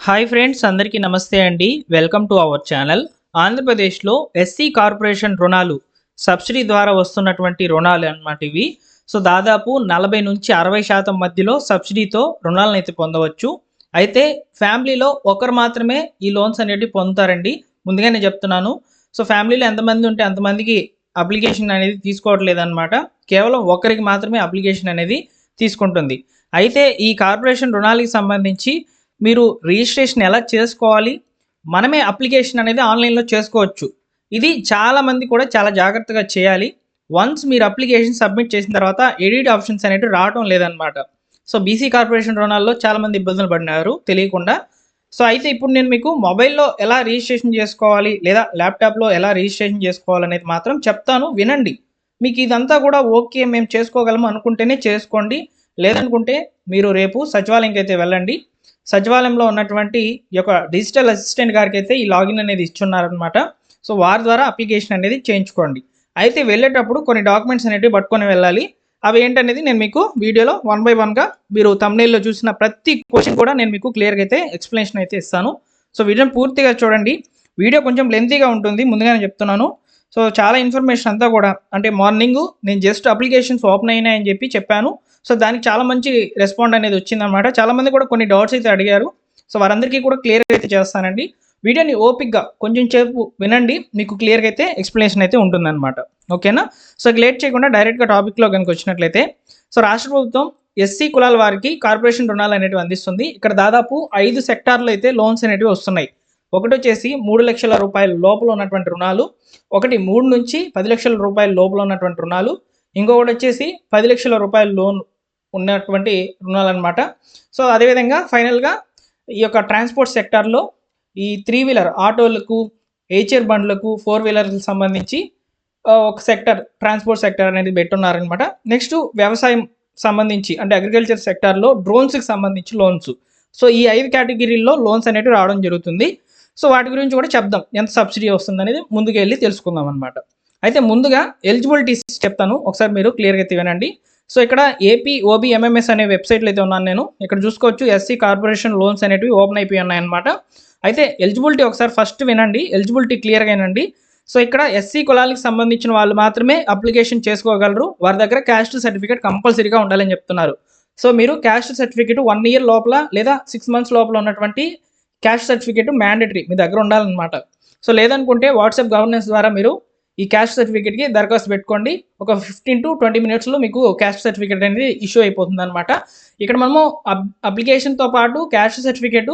Hi friends, అందరికీ నమస్తే అండి. Welcome to our channel. ఆంధ్రప్రదేశ్లో ఎస్సీ కార్పొరేషన్ రుణాలు సబ్సిడీ ద్వారా వస్తున్నటువంటి రుణాలు అన్నమాట ఇవి. సో దాదాపు 40 నుంచి 60% మధ్యలో సబ్సిడీతో రుణాలను అయితే పొందవచ్చు. అయితే ఫ్యామిలీలో ఒకరు మాత్రమే ఈ లోన్స్ అనేవి పొందుతారండి. ముందుగానే చెప్తున్నాను. సో ఫ్యామిలీలో ఎంతమంది ఉంటే అంతమందికి అప్లికేషన్ అనేది తీసుకోవట్లేదన్నమాట. కేవలం ఒకరికి మాత్రమే అప్లికేషన్ అనేది తీసుకుంటుంది. అయితే ఈ కార్పొరేషన్ రుణాలకు సంబంధించి మీరు రిజిస్ట్రేషన్ ఎలా చేసుకోవాలి, మనమే అప్లికేషన్ అనేది ఆన్లైన్లో చేసుకోవచ్చు. ఇది చాలామంది కూడా చాలా జాగ్రత్తగా చేయాలి. వన్స్ మీరు అప్లికేషన్ సబ్మిట్ చేసిన తర్వాత ఎడిట్ ఆప్షన్స్ అనేవి రావడం లేదనమాట. సో బీసీ కార్పొరేషన్ రుణాల్లో చాలామంది ఇబ్బందులు పడినారు తెలియకుండా. సో అయితే ఇప్పుడు నేను మీకు మొబైల్లో ఎలా రిజిస్ట్రేషన్ చేసుకోవాలి లేదా ల్యాప్టాప్లో ఎలా రిజిస్ట్రేషన్ చేసుకోవాలనేది మాత్రం చెప్తాను, వినండి. మీకు ఇదంతా కూడా ఓకే, మేము చేసుకోగలము అనుకుంటేనే చేసుకోండి. లేదనుకుంటే మీరు రేపు సచివాలయంకి అయితే వెళ్ళండి. సచివాలయంలో ఉన్నటువంటి ఈ యొక్క డిజిటల్ అసిస్టెంట్ గారికి అయితే ఈ లాగిన్ అనేది ఇచ్చున్నారనమాట. సో వారి ద్వారా అప్లికేషన్ అనేది చేయించుకోండి. అయితే వెళ్ళేటప్పుడు కొన్ని డాక్యుమెంట్స్ అనేవి పట్టుకొని వెళ్ళాలి. అవి ఏంటనేది నేను మీకు వీడియోలో 1 by 1గా మీరు thumbnailలో చూసిన ప్రతి క్వశ్చన్ కూడా నేను మీకు క్లియర్గా అయితే ఎక్స్ప్లెనేషన్ అయితే ఇస్తాను. సో వీడియోని పూర్తిగా చూడండి. వీడియో కొంచెం లెంతీగా ఉంటుంది, ముందుగానే చెప్తున్నాను. సో చాలా ఇన్ఫర్మేషన్ అంతా కూడా అంటే మార్నింగ్ నేను జస్ట్ అప్లికేషన్స్ ఓపెన్ అయినాయని చెప్పాను. సో దానికి చాలా మంచి రెస్పాండ్ అనేది వచ్చిందనమాట. చాలామంది కూడా కొన్ని డౌట్స్ అయితే అడిగారు. సో వారందరికీ కూడా క్లియర్ అయితే చేస్తానండి. వీడియోని ఓపిక్గా కొంచెం సేపు వినండి, మీకు క్లియర్గా అయితే ఎక్స్ప్లెనేషన్ అయితే ఉంటుందన్నమాట. ఓకేనా? సో లేట్ చేయకుండా డైరెక్ట్గా టాపిక్లో కనుక వచ్చినట్లయితే, సో రాష్ట్ర ప్రభుత్వం ఎస్సీ కులాల వారికి కార్పొరేషన్ రుణాలు అనేవి అందిస్తుంది. ఇక్కడ దాదాపు 5 సెక్టార్లు అయితే లోన్స్ అనేవి వస్తున్నాయి. ఒకటి వచ్చేసి 3 లక్షల రూపాయల లోపల ఉన్నటువంటి రుణాలు, ఒకటి 3 నుంచి 10 లక్షల రూపాయల లోపల ఉన్నటువంటి రుణాలు, ఇంకొకటి వచ్చేసి 10 లక్షల రూపాయల లోన్ ఉన్నటువంటి రుణాలు అనమాట. సో అదేవిధంగా ఫైనల్గా ఈ యొక్క ట్రాన్స్పోర్ట్ సెక్టార్లో ఈ 3 వీలర్ ఆటోలకు, హెచ్ఆర్ బండ్లకు, 4 వీలర్లకు సంబంధించి ఒక సెక్టర్ ట్రాన్స్పోర్ట్ సెక్టర్ అనేది పెట్టున్నారనమాట. నెక్స్ట్ వ్యవసాయం సంబంధించి అంటే అగ్రికల్చర్ సెక్టార్లో డ్రోన్స్కి సంబంధించి లోన్స్. సో ఈ 5 కేటగిరీల్లో లోన్స్ అనేవి రావడం జరుగుతుంది. సో వాటి గురించి కూడా చెప్దాం, ఎంత సబ్సిడీ వస్తుంది అనేది ముందుకు వెళ్ళి తెలుసుకుందాం అనమాట. అయితే ముందుగా ఎలిజిబిలిటీస్ చెప్తాను, ఒకసారి మీరు క్లియర్గా అయితే వినండి. సో ఇక్కడ ఏపీ ఓబీఎంఎంఎస్ అనే వెబ్సైట్లో అయితే ఉన్నాను నేను. ఇక్కడ చూసుకోవచ్చు ఎస్సీ కార్పొరేషన్ లోన్స్ అనేవి ఓపెన్ అయిపోయి ఉన్నాయన్నమాట. అయితే ఎలిజిబిలిటీ ఒకసారి ఫస్ట్ వినండి, ఎలిజిబిలిటీ క్లియర్గా వినండి. సో ఇక్కడ ఎస్సీ కులాలకు సంబంధించిన వాళ్ళు మాత్రమే అప్లికేషన్ చేసుకోగలరు. వారి దగ్గర క్యాస్ట్ సర్టిఫికేట్ కంపల్సరీగా ఉండాలని చెప్తున్నారు. సో మీరు క్యాస్ట్ సర్టిఫికేట్ 1 year లోపల లేదా 6 months లోపల ఉన్నటువంటి క్యాస్ట్ సర్టిఫికేట్ మ్యాండేటరీ మీ దగ్గర ఉండాలన్నమాట. సో లేదనుకుంటే వాట్సాప్ గవర్నెన్స్ ద్వారా మీరు ఈ క్యాస్ట్ సర్టిఫికేట్కి దరఖాస్తు పెట్టుకోండి. ఒక 15 to 20 minutesలో మీకు క్యాస్ట్ సర్టిఫికేట్ అనేది ఇష్యూ అయిపోతుంది అనమాట. ఇక్కడ మనము అప్లికేషన్తో పాటు క్యాస్ట్ సర్టిఫికేట్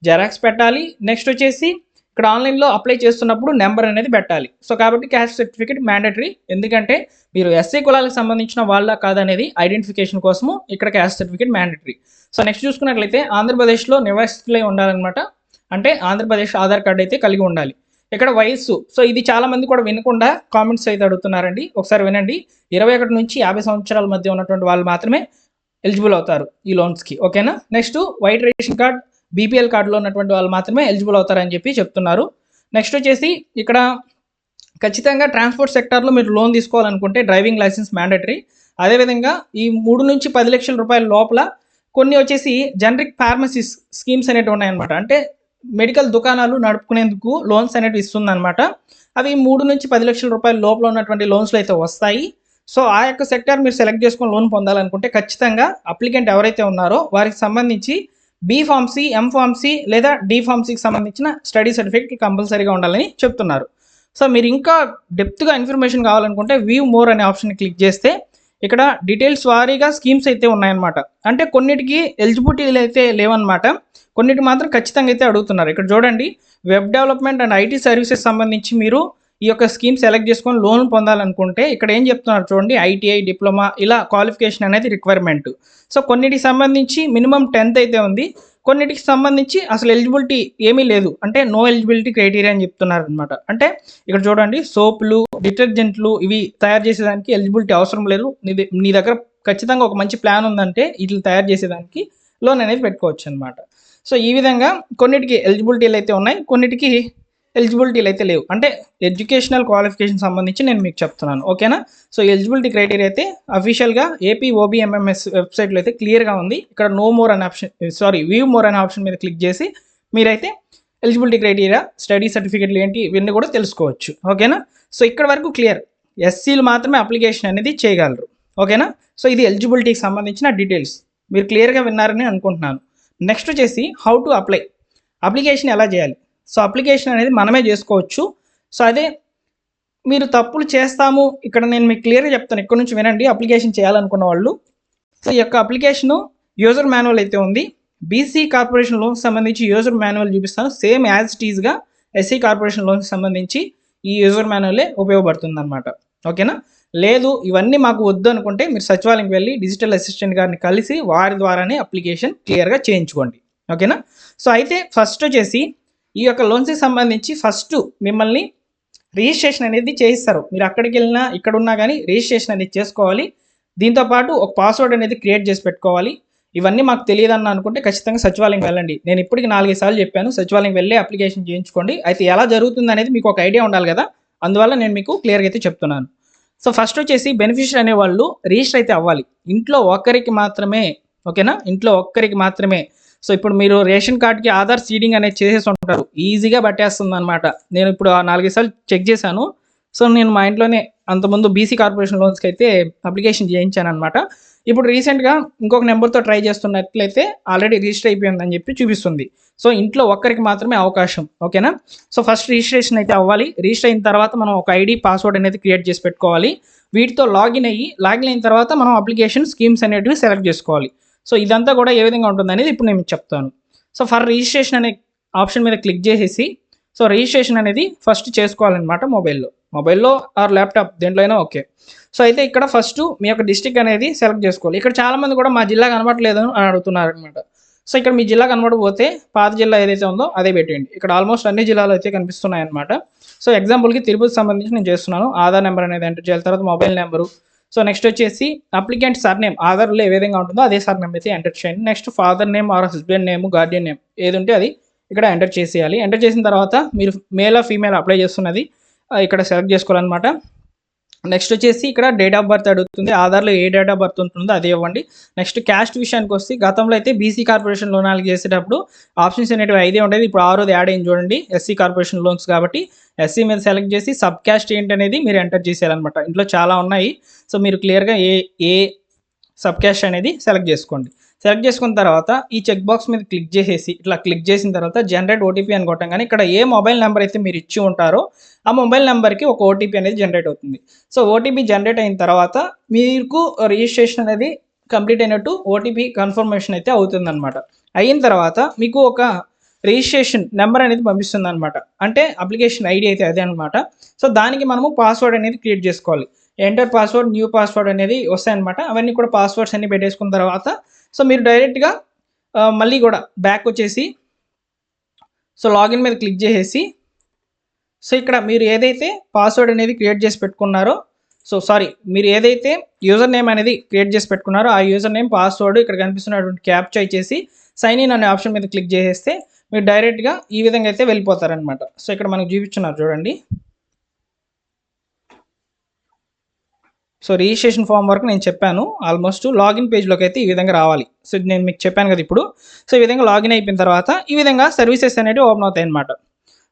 జెరాక్స్ పెట్టాలి. నెక్స్ట్ వచ్చేసి ఇక్కడ ఆన్లైన్లో అప్లై చేస్తున్నప్పుడు నెంబర్ అనేది పెట్టాలి. సో కాబట్టి క్యాస్ట్ సర్టిఫికేట్ మ్యాండేటరీ, ఎందుకంటే మీరు ఎస్సీ కులాలకు సంబంధించిన వాళ్ళ కాదనేది ఐడెంటిఫికేషన్ కోసము ఇక్కడ caste certificate mandatory. So next చూసుకున్నట్లయితే ఆంధ్రప్రదేశ్లో నివాసితులై ఉండాలన్నమాట. అంటే ఆంధ్రప్రదేశ్ ఆధార్ కార్డు అయితే కలిగి ఉండాలి. ఇక్కడ వయస్సు, సో ఇది చాలా మంది కూడా వినకుండా కామెంట్స్ అయితే అడుగుతున్నారండి. ఒకసారి వినండి. 21 నుంచి 50 సంవత్సరాల మధ్య ఉన్నటువంటి వాళ్ళు మాత్రమే ఎలిజిబుల్ అవుతారు ఈ లోన్స్కి. ఓకేనా? Next white ration card, BPL కార్డులో ఉన్నటువంటి వాళ్ళు మాత్రమే ఎలిజిబుల్ అవుతారని చెప్తున్నారు. నెక్స్ట్ వచ్చేసి ఇక్కడ ఖచ్చితంగా ట్రాన్స్పోర్ట్ సెక్టార్లో మీరు లోన్ తీసుకోవాలనుకుంటే డ్రైవింగ్ లైసెన్స్ మ్యాండేటరీ. అదేవిధంగా ఈ 3 నుంచి 10 లక్షల రూపాయల లోపల కొన్ని వచ్చేసి జనరిక్ ఫార్మసీ స్కీమ్స్ అనేవి ఉన్నాయన్నమాట. అంటే మెడికల్ దుకాణాలు నడుపుకునేందుకు లోన్స్ అనేవి ఇస్తుందన్నమాట. అవి 3 నుంచి 10 లక్షల రూపాయల లోపల ఉన్నటువంటి లోన్స్లో అయితే వస్తాయి. సో ఆ యొక్క సెక్టార్ మీరు సెలెక్ట్ చేసుకొని లోన్ పొందాలనుకుంటే ఖచ్చితంగా అప్లికెంట్ ఎవరైతే ఉన్నారో వారికి సంబంధించి బీ ఫార్మసీ, ఎం ఫార్మసీ లేదా డి ఫార్మసీకి సంబంధించిన స్టడీ సర్టిఫికేట్ కంపల్సరీగా ఉండాలని చెప్తున్నారు. సో మీరు ఇంకా డెప్త్గా ఇన్ఫర్మేషన్ కావాలనుకుంటే వ్యూ మోర్ అనే ఆప్షన్ క్లిక్ చేస్తే ఇక్కడ డీటెయిల్స్ వారీగా స్కీమ్స్ అయితే ఉన్నాయన్నమాట. అంటే కొన్నిటికి ఎలిజిబిలిటీలు అయితే లేవన్నమాట, కొన్నిటి మాత్రం ఖచ్చితంగా అయితే అడుగుతున్నారు. ఇక్కడ చూడండి, web development and IT services సంబంధించి మీరు ఈ యొక్క స్కీమ్ సెలెక్ట్ చేసుకొని లోన్ పొందాలనుకుంటే ఇక్కడ ఏం చెప్తున్నారు చూడండి, ఐటీఐ, డిప్లొమా ఇలా క్వాలిఫికేషన్ అనేది రిక్వైర్మెంట్. సో కొన్నిటికి సంబంధించి మినిమం 10th అయితే ఉంది, కొన్నిటికి సంబంధించి అసలు ఎలిజిబిలిటీ ఏమీ లేదు, అంటే నో ఎలిజిబిలిటీ క్రైటీరియా అని చెప్తున్నారు అనమాట. అంటే ఇక్కడ చూడండి, సోపులు, డిటర్జెంట్లు ఇవి తయారు చేసేదానికి ఎలిజిబిలిటీ అవసరం లేదు. నీ దగ్గర ఖచ్చితంగా ఒక మంచి ప్లాన్ ఉందంటే వీటిని తయారు చేసేదానికి లోన్ అనేది పెట్టుకోవచ్చు అనమాట. సో ఈ విధంగా కొన్నిటికి ఎలిజిబిలిటీలు అయితే ఉన్నాయి, కొన్నిటికి ఎలిజిబిలిటీలు అయితే లేవు. అంటే ఎడ్యుకేషనల్ క్వాలిఫికేషన్ సంబంధించి నేను మీకు చెప్తున్నాను. ఓకేనా? సో ఎలిజిబిలిటీ క్రైటీరియా అయితే అఫీషియల్గా ఏపీ ఓబీఎంఎంఎస్ వెబ్సైట్లో అయితే క్లియర్గా ఉంది. ఇక్కడ నో మోర్ అనే ఆప్షన్, వ్యూ మోర్ అనే ఆప్షన్ మీద క్లిక్ చేసి మీరైతే ఎలిజిబిలిటీ క్రైటీరియా, స్టడీ సర్టిఫికేట్లు ఏంటి ఇవన్నీ కూడా తెలుసుకోవచ్చు. ఓకేనా? సో ఇక్కడ వరకు క్లియర్. ఎస్సీలు మాత్రమే అప్లికేషన్ అనేది చేయగలరు. ఓకేనా? సో ఇది ఎలిజిబిలిటీకి సంబంధించిన డీటెయిల్స్. మీరు క్లియర్గా విన్నారని అనుకుంటున్నాను. నెక్స్ట్ వచ్చేసి హౌ టు అప్లై, అప్లికేషన్ ఎలా చేయాలి. సో అప్లికేషన్ అనేది మనమే చేసుకోవచ్చు. సో అదే మీరు తప్పులు చేస్తాము, ఇక్కడ నేను మీకు క్లియర్గా చెప్తాను, ఇక్కడ నుంచి వినండి. అప్లికేషన్ చేయాలనుకున్న వాళ్ళు, సో ఈ యొక్క అప్లికేషను యూజర్ మాన్యువల్ అయితే ఉంది. బీసీ కార్పొరేషన్ లోన్స్ సంబంధించి యూజర్ మాన్యువల్ చూపిస్తాను. సేమ్ యాజ్ ఇట్ ఈజ్గా ఎస్సీ కార్పొరేషన్ లోన్స్ సంబంధించి ఈ యూజర్ మాన్యువలే ఉపయోగపడుతుంది అనమాట. ఓకేనా? లేదు ఇవన్నీ మాకు వద్దు అనుకుంటే మీరు సచివాలయంకి వెళ్ళి డిజిటల్ అసిస్టెంట్ గారిని కలిసి వారి ద్వారానే అప్లికేషన్ క్లియర్గా చేయించుకోండి. ఓకేనా? సో అయితే ఫస్ట్ వచ్చేసి ఈ యొక్క లోన్స్కి సంబంధించి ఫస్ట్ మిమ్మల్ని రిజిస్ట్రేషన్ అనేది చేయిస్తారు. మీరు అక్కడికి వెళ్ళినా ఇక్కడ ఉన్నా కానీ రిజిస్ట్రేషన్ అనేది చేసుకోవాలి. దీంతోపాటు ఒక పాస్వర్డ్ అనేది క్రియేట్ చేసి పెట్టుకోవాలి. ఇవన్నీ మాకు తెలియదన్న అనుకుంటే ఖచ్చితంగా సచివాలయం వెళ్ళండి. నేను ఇప్పటికి 4-5 సార్లు చెప్పాను, సచివాలయం వెళ్ళి అప్లికేషన్ చేయించుకోండి. అయితే ఎలా జరుగుతుంది అనేది మీకు ఒక ఐడియా ఉండాలి కదా, అందువల్ల నేను మీకు క్లియర్గా అయితే చెప్తున్నాను. సో ఫస్ట్ వచ్చేసి బెనిఫిషియరీ అనేవాళ్ళు రిజిస్టర్ అయితే అవ్వాలి. ఇంట్లో ఒక్కరికి మాత్రమే. ఓకేనా? ఇంట్లో ఒక్కరికి మాత్రమే. సో ఇప్పుడు మీరు రేషన్ కార్డ్కి ఆధార్ సీడింగ్ అనేది చేసేసి ఉంటారు, ఈజీగా పట్టేస్తుంది అనమాట. నేను ఇప్పుడు 4-5 సార్లు చెక్ చేశాను. సో నేను మా ఇంట్లోనే అంతకుముందు బీసీ కార్పొరేషన్ లోన్స్కి అయితే అప్లికేషన్ చేయించాను అనమాట. ఇప్పుడు రీసెంట్గా ఇంకొక నెంబర్తో ట్రై చేస్తున్నట్లయితే ఆల్రెడీ రిజిస్టర్ అయిపోయిందని చెప్పి చూపిస్తుంది. సో ఇంట్లో ఒక్కరికి మాత్రమే అవకాశం. ఓకేనా? సో ఫస్ట్ రిజిస్ట్రేషన్ అయితే అవ్వాలి. రిజిస్టర్ అయిన తర్వాత మనం ఒక ఐడి, పాస్వర్డ్ అనేది క్రియేట్ చేసి పెట్టుకోవాలి. వీటితో లాగిన్ అయిన తర్వాత మనం అప్లికేషన్ స్కీమ్స్ అనేటివి సెలెక్ట్ చేసుకోవాలి. సో ఇదంతా కూడా ఏ విధంగా ఉంటుంది అనేది ఇప్పుడు నేను చెప్తాను. సో ఫర్ రిజిస్ట్రేషన్ అనే ఆప్షన్ మీద క్లిక్ చేసేసి సో రిజిస్ట్రేషన్ అనేది ఫస్ట్ చేసుకోవాలన్నమాట. మొబైల్లో ఆర్ ల్యాప్టాప్ దేంట్లో అయినా ఓకే. సో అయితే ఇక్కడ ఫస్ట్ మీ యొక్క డిస్ట్రిక్ట్ అనేది సెలెక్ట్ చేసుకోవాలి. ఇక్కడ చాలామంది కూడా మా జిల్లా కనబడట్లేదు అని అడుగుతున్నారు అనమాట. సో ఇక్కడ మీ జిల్లా కనబడకపోతే పాత జిల్లా ఏదైతే ఉందో అదే పెట్టండి. ఇక్కడ ఆల్మోస్ట్ అన్ని జిల్లాలు అయితే కనిపిస్తున్నాయి అనమాట. సో ఎగ్జాంపుల్కి తిరుపతి సంబంధించి నేను చేస్తున్నాను. ఆధార్ నెంబర్ అనేది ఎంటర్ చేయాలి, తర్వాత మొబైల్ నెంబరు. సో నెక్స్ట్ వచ్చేసి అప్లికెంట్ సర్నేమ్, ఆధార్లో ఏ విధంగా ఉంటుందో అదే సర్నేమ్ అయితే ఎంటర్ చేయండి. Next father name or husband name, Guardian name ఏది ఉంటే అది ఇక్కడ ఎంటర్ చేసేయాలి. ఎంటర్ చేసిన తర్వాత మీరు మేల్ ఫీమేల్ అప్లై చేస్తున్నది ఇక్కడ సెలెక్ట్ చేసుకోవాలన్నమాట. నెక్స్ట్ వచ్చేసి ఇక్కడ డేట్ ఆఫ్ బర్త్ అడుగుతుంది. ఆధార్లో ఏ డేట్ ఆఫ్ బర్త్ ఉంటుందో అదే ఇవ్వండి. నెక్స్ట్ క్యాస్ట్ విషయానికి వస్తే గతంలో అయితే బీసీ కార్పొరేషన్ లోన్ చేసేటప్పుడు ఆప్షన్స్ అనేటివి 5 ఉండేది. ఇప్పుడు 6ది యాడ్ అయింది చూడండి, ఎస్సీ కార్పొరేషన్ లోన్స్ కాబట్టి ఎస్సీ మీద సెలెక్ట్ చేసి సబ్ క్యాస్ట్ ఏంటి అనేది మీరు ఎంటర్ చేసేయాలన్నమాట. ఇంట్లో చాలా ఉన్నాయి. సో మీరు క్లియర్గా ఏ సబ్ క్యాస్ట్ అనేది సెలెక్ట్ చేసుకోండి. సెలెక్ట్ చేసుకున్న తర్వాత ఈ చెక్ బాక్స్ మీద క్లిక్ చేసేసి ఇట్లా క్లిక్ చేసిన తర్వాత జనరేట్ ఓటీపీ అని కొట్టంగానే ఇక్కడ ఏ మొబైల్ నెంబర్ అయితే మీరు ఇచ్చి ఉంటారో ఆ మొబైల్ నెంబర్కి ఒక ఓటీపీ అనేది జనరేట్ అవుతుంది. సో ఓటీపీ జనరేట్ అయిన తర్వాత మీకు రిజిస్ట్రేషన్ అనేది కంప్లీట్ అయినట్టు ఓటీపీ కన్ఫర్మేషన్ అయితే అవుతుంది అనమాట. అయిన తర్వాత మీకు ఒక రిజిస్ట్రేషన్ నెంబర్ అనేది పంపిస్తుంది అనమాట. అంటే అప్లికేషన్ ఐడి అయితే అదే అనమాట. సో దానికి మనము పాస్వర్డ్ అనేది క్రియేట్ చేసుకోవాలి. ఎంటర్ పాస్వర్డ్, న్యూ పాస్వర్డ్ అనేది వస్తాయన్నమాట. అవన్నీ కూడా పాస్వర్డ్స్ అన్ని పెట్టేసుకున్న తర్వాత సో మీరు డైరెక్ట్గా మళ్ళీ కూడా బ్యాక్ వచ్చేసి సో లాగిన్ మీద క్లిక్ చేసేసి సో ఇక్కడ మీరు ఏదైతే పాస్వర్డ్ అనేది క్రియేట్ చేసి పెట్టుకున్నారో మీరు ఏదైతే యూజర్ నేమ్ అనేది క్రియేట్ చేసి పెట్టుకున్నారో ఆ యూజర్ నేమ్, పాస్వర్డ్ ఇక్కడ కనిపిస్తున్నటువంటి క్యాప్చా ఇచ్చేసి సైన్ ఇన్ అనే ఆప్షన్ మీద క్లిక్ చేసేస్తే మీరు డైరెక్ట్గా ఈ విధంగా అయితే వెళ్ళిపోతారనమాట. సో ఇక్కడ మనకు చూపించున్నారు చూడండి. సో రిజిస్ట్రేషన్ ఫామ్ వరకు నేను చెప్పాను. ఆల్మోస్ట్ లాగిన్ పేజ్లోకి అయితే ఈ విధంగా రావాలి. సో నేను మీకు చెప్పాను కదా ఇప్పుడు. సో ఈ విధంగా లాగిన్ అయిపోయిన తర్వాత ఈ విధంగా సర్వీసెస్ అనేవి ఓపెన్ అవుతాయి అన్నమాట.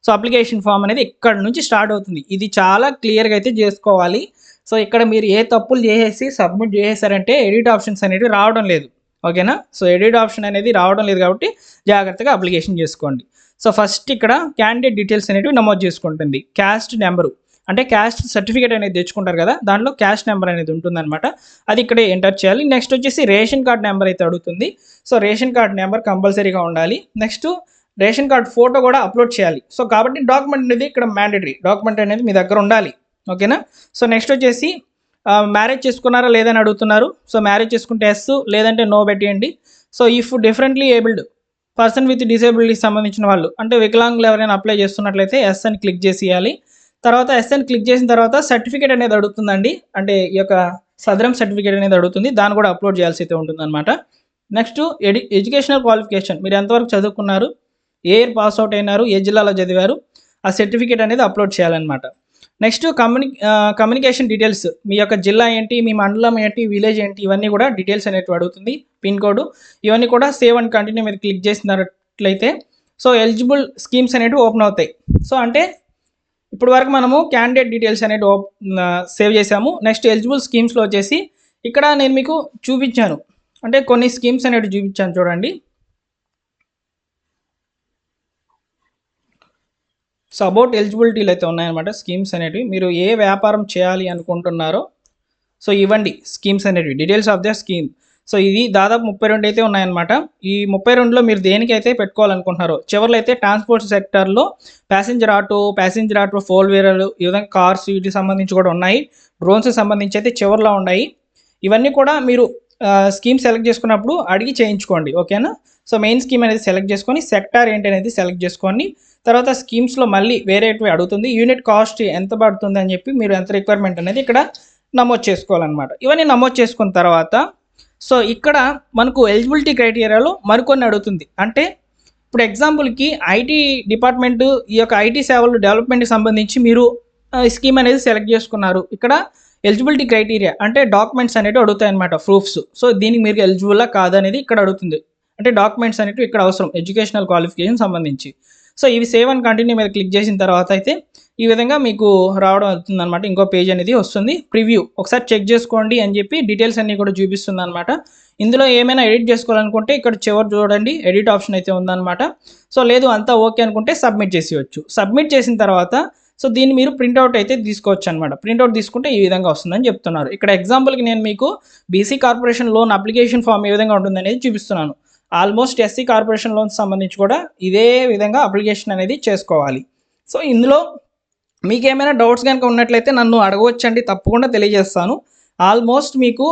సో అప్లికేషన్ ఫామ్ అనేది ఇక్కడ నుంచి స్టార్ట్ అవుతుంది. ఇది చాలా క్లియర్గా అయితే చేసుకోవాలి. సో ఇక్కడ మీరు ఏ తప్పులు చేసేసి సబ్మిట్ చేసేసారంటే ఎడిట్ ఆప్షన్స్ అనేవి రావడం లేదు. ఓకేనా? సో ఎడిట్ ఆప్షన్ అనేది రావడం లేదు కాబట్టి జాగ్రత్తగా అప్లికేషన్ చేసుకోండి. సో ఫస్ట్ ఇక్కడ క్యాండిడేట్ డీటెయిల్స్ అనేవి నమోదు చేసుకుంటుంది. క్యాస్ట్ నెంబరు అంటే క్యాస్ట్ సర్టిఫికేట్ అనేది తెచ్చుకుంటారు కదా, దాంట్లో క్యాస్ట్ నెంబర్ అనేది ఉంటుందన్నమాట. అది ఇక్కడే ఎంటర్ చేయాలి. నెక్స్ట్ వచ్చేసి రేషన్ కార్డ్ నెంబర్ అయితే అడుగుతుంది. సో రేషన్ కార్డ్ నెంబర్ కంపల్సరీగా ఉండాలి. నెక్స్ట్ రేషన్ కార్డ్ ఫోటో కూడా అప్లోడ్ చేయాలి. సో కాబట్టి డాక్యుమెంట్ అనేది ఇక్కడ మ్యాండేటరీ డాక్యుమెంట్ అనేది మీ దగ్గర ఉండాలి. ఓకేనా? సో నెక్స్ట్ వచ్చేసి మ్యారేజ్ చేసుకున్నారా లేదని అడుగుతున్నారు. సో మ్యారేజ్ చేసుకుంటే ఎస్, లేదంటే నో పెట్టేయండి. So if differently abled person with డిసేబిలిటీకి సంబంధించిన వాళ్ళు అంటే వికలాంగులు ఎవరైనా అప్లై చేస్తున్నట్లయితే ఎస్ అని క్లిక్ చేసేయాలి. తర్వాత ఎస్ఎన్ క్లిక్ చేసిన తర్వాత సర్టిఫికేట్ అనేది అడుగుతుందండి. అంటే ఈ యొక్క సదరం సర్టిఫికేట్ అనేది అడుగుతుంది, దాన్ని కూడా అప్లోడ్ చేయాల్సి అయితే ఉంటుంది అనమాట. నెక్స్ట్ ఎడ్యుకేషనల్ క్వాలిఫికేషన్, మీరు ఎంతవరకు చదువుకున్నారు, ఏ ఇయర్ పాస్ అవుట్ అయినారు, ఏ జిల్లాలో చదివారు, ఆ సర్టిఫికేట్ అనేది అప్లోడ్ చేయాలన్నమాట. నెక్స్ట్ కమ్యూనికేషన్ డీటెయిల్స్, మీ యొక్క జిల్లా ఏంటి, మీ మండలం ఏంటి, విలేజ్ ఏంటి, ఇవన్నీ కూడా డీటెయిల్స్ అనేవి అడుగుతుంది. పిన్ కోడ్ ఇవన్నీ కూడా సేవ్ అండ్ కంటిన్యూ మీద క్లిక్ చేసినట్లయితే సో ఎలిజిబుల్ స్కీమ్స్ అనేవి ఓపెన్ అవుతాయి. సో అంటే ఇప్పుడు వరకు మనము క్యాండిడేట్ డీటెయిల్స్ అనేవి సేవ్ చేసాము. నెక్స్ట్ ఎలిజిబుల్ స్కీమ్స్లో వచ్చేసి ఇక్కడ నేను మీకు చూపించాను, అంటే కొన్ని స్కీమ్స్ అనేవి చూపించాను చూడండి. సో అబౌట్ ఎలిజిబిలిటీలు అయితే ఉన్నాయన్నమాట స్కీమ్స్ అనేటివి. మీరు ఏ వ్యాపారం చేయాలి అనుకుంటున్నారో సో ఇవ్వండి స్కీమ్స్ అనేటివి, details of the scheme. So ఇది దాదాపు 32 అయితే ఉన్నాయన్నమాట. ఈ 32లో మీరు దేనికైతే పెట్టుకోవాలనుకుంటున్నారో, చివరిలో అయితే ట్రాన్స్పోర్ట్ సెక్టర్లో ప్యాసింజర్ ఆటో 4 వీలర్లు, ఈ విధంగా కార్స్ వీటికి సంబంధించి కూడా ఉన్నాయి. డ్రోన్స్కి సంబంధించి అయితే చివరిలో ఉన్నాయి. ఇవన్నీ కూడా మీరు స్కీమ్ సెలెక్ట్ చేసుకున్నప్పుడు అడిగి చేయించుకోండి, ఓకేనా. సో మెయిన్ స్కీమ్ అనేది సెలెక్ట్ చేసుకొని సెక్టార్ ఏంటి అనేది సెలెక్ట్ చేసుకోండి. తర్వాత స్కీమ్స్లో మళ్ళీ వేరేటివి అడుగుతుంది, యూనిట్ కాస్ట్ ఎంత పడుతుంది అని చెప్పి మీరు ఎంత రిక్వైర్మెంట్ అనేది ఇక్కడ నమోదు చేసుకోవాలన్నమాట. ఇవన్నీ నమోదు చేసుకున్న తర్వాత సో ఇక్కడ మనకు ఎలిజిబిలిటీ క్రైటీరియాలో మరికొన్ని అడుగుతుంది. అంటే ఇప్పుడు ఎగ్జాంపుల్కి ఐటీ డిపార్ట్మెంట్, ఈ యొక్క ఐటీ సేవలు డెవలప్మెంట్కి సంబంధించి మీరు స్కీమ్ అనేది సెలెక్ట్ చేసుకున్నారు. ఇక్కడ ఎలిజిబిలిటీ క్రైటీరియా అంటే డాక్యుమెంట్స్ అనేవి అడుగుతాయి అనమాట, ప్రూఫ్స్. సో దీనికి మీరు ఎలిజిబుల్లా కాదనేది ఇక్కడ అడుగుతుంది. అంటే డాక్యుమెంట్స్ అనేవి ఇక్కడ అవసరం, ఎడ్యుకేషనల్ క్వాలిఫికేషన్ సంబంధించి. సో ఇవి సేవ్ అండ్ కంటిన్యూ మీద క్లిక్ చేసిన తర్వాత అయితే ఈ విధంగా మీకు రావడం అవుతుంది అనమాట. ఇంకో పేజ్ అనేది వస్తుంది, ప్రివ్యూ ఒకసారి చెక్ చేసుకోండి అని చెప్పి డీటెయిల్స్ అన్నీ కూడా చూపిస్తుంది అనమాట. ఇందులో ఏమైనా ఎడిట్ చేసుకోవాలనుకుంటే ఇక్కడ చివరి చూడండి ఎడిట్ ఆప్షన్ అయితే ఉందన్నమాట. సో లేదు అంతా ఓకే అనుకుంటే సబ్మిట్ చేసేయచ్చు. సబ్మిట్ చేసిన తర్వాత సో దీన్ని మీరు ప్రింట్అవుట్ అయితే తీసుకోవచ్చు అనమాట. ప్రింట్అవుట్ తీసుకుంటే ఈ విధంగా వస్తుందని చెప్తున్నారు. ఇక్కడ ఎగ్జాంపుల్కి నేను మీకు BC corporation loan application form ఏ విధంగా ఉంటుంది అనేది చూపిస్తున్నాను. ఆల్మోస్ట్ ఎస్సీ కార్పొరేషన్ లోన్స్ సంబంధించి కూడా ఇదే విధంగా అప్లికేషన్ అనేది చేసుకోవాలి. సో ఇందులో మీకు ఏమైనా డౌట్స్ కనుక ఉన్నట్లయితే నన్ను అడగవచ్చండి, తప్పకుండా తెలియజేస్తాను. ఆల్మోస్ట్ మీకు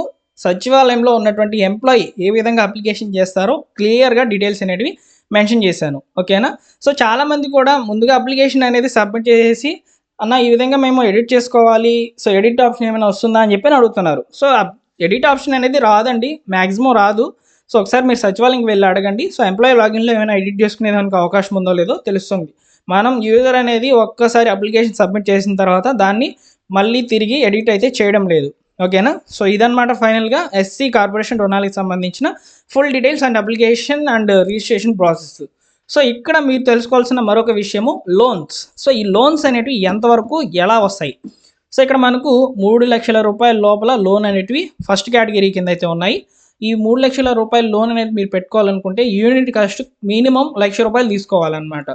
సచివాలయంలో ఉన్నటువంటి ఎంప్లాయీ ఏ విధంగా అప్లికేషన్ చేస్తారో క్లియర్గా డీటెయిల్స్ అనేవి మెన్షన్ చేశాను, ఓకేనా. సో చాలామంది కూడా ముందుగా అప్లికేషన్ అనేది సబ్మిట్ చేసేసి అన్న ఈ విధంగా మేము ఎడిట్ చేసుకోవాలి, సో ఎడిట్ ఆప్షన్ ఏమైనా వస్తుందా అని చెప్పి అడుగుతున్నారు. సో ఎడిట్ ఆప్షన్ అనేది రాదండి, మ్యాక్సిమం రాదు. సో ఒకసారి మీరు సచివాలయంకి వెళ్ళి అడగండి. సో ఎంప్లాయీ లాగిన్లో ఏమైనా ఎడిట్ చేసుకునేదానికి అవకాశం ఉందో లేదో తెలుస్తుంది. మనం యూజర్ అనేది ఒక్కసారి అప్లికేషన్ సబ్మిట్ చేసిన తర్వాత దాన్ని మళ్ళీ తిరిగి ఎడిట్ అయితే చేయడం లేదు, ఓకేనా. సో ఇదన్నమాట ఫైనల్గా ఎస్సీ కార్పొరేషన్ రుణాలకు సంబంధించిన full details and application and registration process. So ఇక్కడ మీరు తెలుసుకోవాల్సిన మరొక విషయము లోన్స్. సో ఈ లోన్స్ అనేటివి ఎంతవరకు ఎలా వస్తాయి. సో ఇక్కడ మనకు 3 లక్షల రూపాయల లోపల లోన్ అనేటివి ఫస్ట్ కేటగిరీ కింద అయితే ఉన్నాయి. ఈ 3 లక్షల రూపాయల లోన్ అనేది మీరు పెట్టుకోవాలనుకుంటే యూనిట్ కాస్ట్ మినిమం 1 లక్ష రూపాయలు తీసుకోవాలన్నమాట.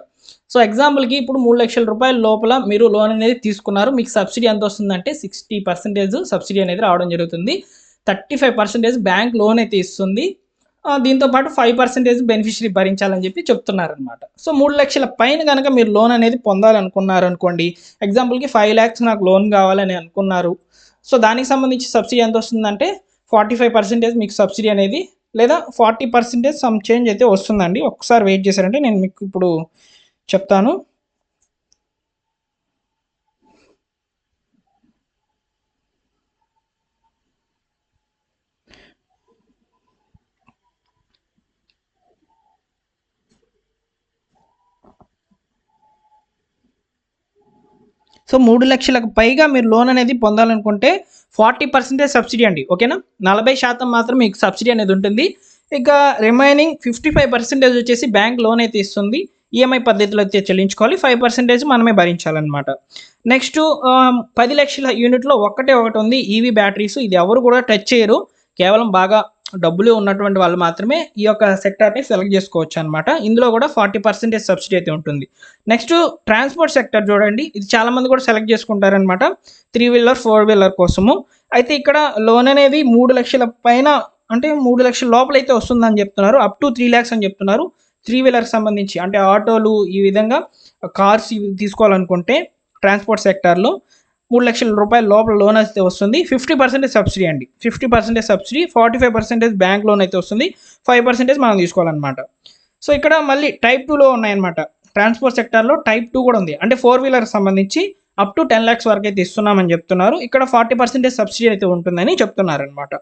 సో ఎగ్జాంపుల్కి ఇప్పుడు 3 లక్షల రూపాయల లోపల మీరు లోన్ అనేది తీసుకున్నారు, మీకు సబ్సిడీ ఎంత వస్తుందంటే 60% సబ్సిడీ అనేది రావడం జరుగుతుంది. 35% బ్యాంక్ లోన్ అయితే ఇస్తుంది. దీంతోపాటు 5% బెనిఫిషరీ భరించాలని చెప్పి చెప్తున్నారనమాట. సో 3 లక్షల పైన కనుక మీరు లోన్ అనేది పొందాలనుకున్నారు అనుకోండి, ఎగ్జాంపుల్కి 5 lakhs నాకు లోన్ కావాలని అనుకున్నారు. సో దానికి సంబంధించి సబ్సిడీ ఎంత వస్తుందంటే 45% మీకు సబ్సిడీ అనేది, లేదా 40% సమ్ చేంజ్ అయితే వస్తుందండి. ఒకసారి వెయిట్ చేశారంటే నేను మీకు ఇప్పుడు చెప్తాను. సో 3 లక్షలకు పైగా మీరు లోన్ అనేది పొందాలనుకుంటే 40% సబ్సిడీ అండి, ఓకేనా. 40% మాత్రం మీకు సబ్సిడీ అనేది ఉంటుంది. ఇక రిమైనింగ్ 55% వచ్చేసి బ్యాంక్ లోన్ అయితే ఇస్తుంది. ఈఎంఐ పద్ధతిలో అయితే చెల్లించుకోవాలి, 5% మనమే భరించాలన్నమాట. నెక్స్ట్ 10 లక్షల యూనిట్లో ఒకటి ఉంది ఈవీ బ్యాటరీస్. ఇది ఎవరు కూడా టచ్ చేయరు, కేవలం బాగా డబ్బులు ఉన్నటువంటి వాళ్ళు మాత్రమే ఈ యొక్క సెక్టార్ని సెలెక్ట్ చేసుకోవచ్చు అనమాట. ఇందులో కూడా 40% సబ్సిడీ అయితే ఉంటుంది. నెక్స్ట్ ట్రాన్స్పోర్ట్ సెక్టర్ చూడండి, ఇది చాలామంది కూడా సెలెక్ట్ చేసుకుంటారనమాట 3 వీలర్ 4 వీలర్ కోసము. అయితే ఇక్కడ లోన్ అనేది 3 లక్షల పైన, అంటే 3 లక్షల లోపల అయితే వస్తుందని చెప్తున్నారు. అప్ టు 3 lakhs అని చెప్తున్నారు. 3 వీలర్కి సంబంధించి అంటే ఆటోలు, ఈ విధంగా కార్స్ ఇవి తీసుకోవాలనుకుంటే ట్రాన్స్పోర్ట్ సెక్టార్లో 3 లక్షల రూపాయల లోపల లోన్ అయితే వస్తుంది. 50% సబ్సిడీ అండి, 50% సబ్సిడీ, 45% బ్యాంక్ లోన్ అయితే వస్తుంది, 5% మనం తీసుకోవాలన్నమాట. సో ఇక్కడ మళ్ళీ టైప్ 2లో ఉన్నాయన్నమాట. ట్రాన్స్పోర్ట్ సెక్టార్లో టైప్ 2 కూడా ఉంది, అంటే 4 వీలర్కి సంబంధించి అప్ టు 10 lakhs వరకు అయితే ఇస్తున్నామని చెప్తున్నారు. ఇక్కడ 40% సబ్సిడీ అయితే ఉంటుందని చెప్తున్నారనమాట.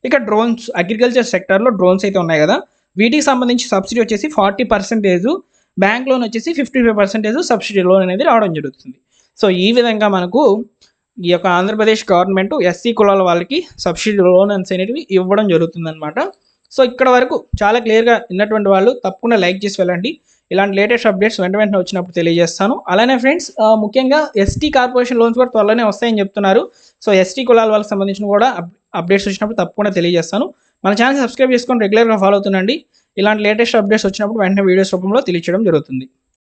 ఇక డ్రోన్స్, అగ్రికల్చర్ సెక్టార్లో డ్రోన్స్ అయితే ఉన్నాయి కదా, వీటికి సంబంధించి సబ్సిడీ వచ్చేసి 40%, బ్యాంక్ లోన్ వచ్చేసి 55% సబ్సిడీ లోన్ అనేది రావడం జరుగుతుంది. సో ఈ విధంగా మనకు ఈ యొక్క ఆంధ్రప్రదేశ్ గవర్నమెంట్ ఎస్సీ కులాల వాళ్ళకి సబ్సిడీ లోన్స్ అనేవి ఇవ్వడం జరుగుతుందన్నమాట. సో ఇక్కడ వరకు చాలా క్లియర్గా ఉన్నటువంటి వాళ్ళు తప్పకుండా లైక్ చేసి వెళ్ళండి. ఇలాంటి లేటెస్ట్ అప్డేట్స్ వెంటనే వచ్చినప్పుడు తెలియజేస్తాను. అలానే ఫ్రెండ్స్ ముఖ్యంగా ఎస్టీ కార్పొరేషన్ లోన్స్ కూడా త్వరలోనే వస్తాయని చెప్తున్నారు. సో ఎస్టీ కులాల వాళ్ళకి సంబంధించిన కూడా అప్డేట్స్ వచ్చినప్పుడు తప్పకుండా తెలియజేస్తాను. మన ఛానల్ సబ్స్క్రైబ్ చేసుకొని రెగ్యులర్గా ఫాలో అవుతుండండి. ఇలాంటి లేటెస్ట్ అప్డేట్స్ వచ్చినప్పుడు వెంటనే వీడియోస్ రూపంలో తెలియచేయడం జరుగుతుంది.